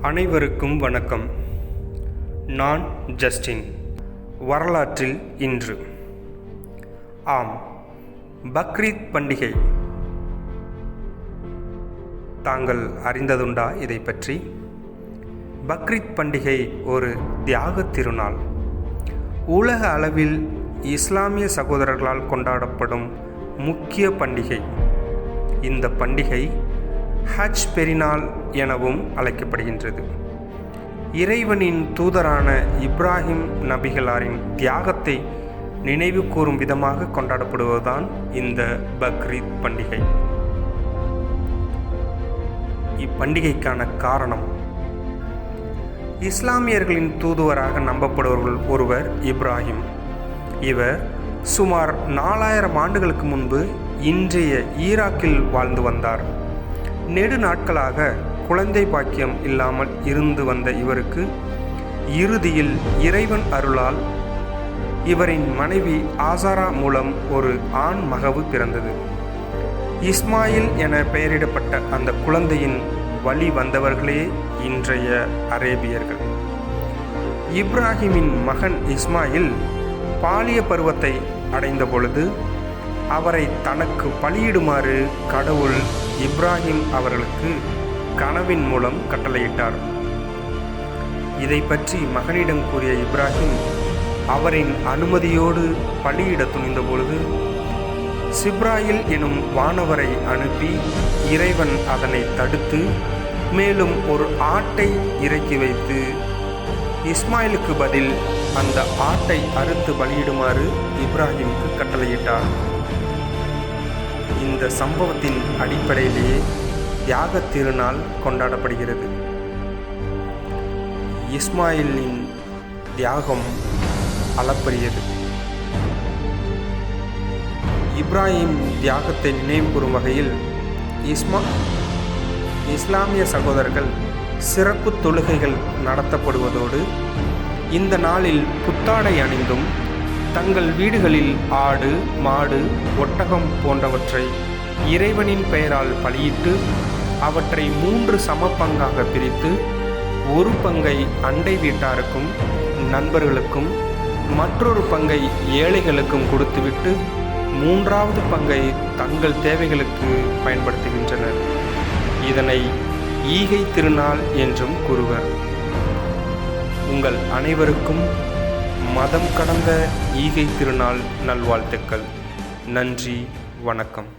அனைவருக்கும் வணக்கம். நான் ஜஸ்டின். வரலாற்றில் இன்று. ஆம், பக்ரீத் பண்டிகை. தாங்கள் அறிந்ததுண்டா இதை பற்றி? பக்ரீத் பண்டிகை ஒரு தியாகத் திருநாள். உலக அளவில் இஸ்லாமிய சகோதரர்களால் கொண்டாடப்படும் முக்கிய பண்டிகை. இந்த பண்டிகை ஹஜ் பெருநாள் எனவும் அழைக்கப்படுகின்றது. இறைவனின் தூதரான இப்ராஹிம் நபிகளாரின் தியாகத்தை நினைவு கூறும் விதமாக கொண்டாடப்படுவதுதான் இந்த பக்ரீத் பண்டிகை. இப்பண்டிகைக்கான காரணம், இஸ்லாமியர்களின் தூதுவராக நம்பப்படுபவர்கள் ஒருவர் இப்ராஹிம். இவர் சுமார் 4000 ஆண்டுகளுக்கு முன்பு இன்றைய ஈராக்கில் வாழ்ந்து வந்தார். நெடு நாட்களாக குழந்தை பாக்கியம் இல்லாமல் இருந்து வந்த இவருக்கு இறுதியில் இறைவன் அருளால் இவரின் மனைவி ஆசாரா மூலம் ஒரு ஆண் மகவு பிறந்தது. இஸ்மாயில் என பெயரிடப்பட்ட அந்த குழந்தையின் வழி வந்தவர்களே இன்றைய அரேபியர்கள். இப்ராஹிமின் மகன் இஸ்மாயில் பாலிய பருவத்தை அடைந்த பொழுது அவரை தனக்கு பலியிடுமாறு கடவுள் இப்ராஹிம் அவர்களுக்கு கனவின் மூலம் கட்டளையிட்டார். இதை பற்றி மகனிடம் கூறிய இப்ராஹிம் அவரின் அனுமதியோடு பலியிட துணிந்த பொழுது சிப்ராயில் எனும் வானவரை அனுப்பி இறைவன் அதனை தடுத்து மேலும் ஒரு ஆட்டை இறக்கி வைத்து இஸ்மாயிலுக்கு பதில் அந்த ஆட்டை அறுத்து பலியிடுமாறு இப்ராஹிமுக்கு கட்டளையிட்டார். இந்த சம்பவத்தின் அடிப்படையிலேயே தியாகத் திருநாள் கொண்டாடப்படுகிறது. இஸ்மாயிலின் தியாகம் அளப்பரியது. இப்ராஹிம் தியாகத்தை நினைவு கூறும் வகையில் இஸ்லாமிய சகோதரர்கள் சிறப்பு தொழுகைகள் நடத்தப்படுவதோடு இந்த நாளில் புத்தாடை அணிந்தும் தங்கள் வீடுகளில் ஆடு, மாடு, ஒட்டகம் போன்றவற்றை இறைவனின் பெயரால் பலியிட்டு அவற்றை 3 சமபங்காக பிரித்து ஒரு பங்கை அண்டை வீட்டாருக்கும் நண்பர்களுக்கும் மற்றொரு பங்கை ஏழைகளுக்கும் கொடுத்துவிட்டு 3வது பங்கை தங்கள் தேவைகளுக்கு பயன்படுத்துகின்றனர். இதனை ஈகை திருநாள் என்றும் கூறுவர். உங்கள் அனைவருக்கும் மதம் கடந்த ஈகை திருநாள் நல்வாழ்த்துக்கள். நன்றி, வணக்கம்.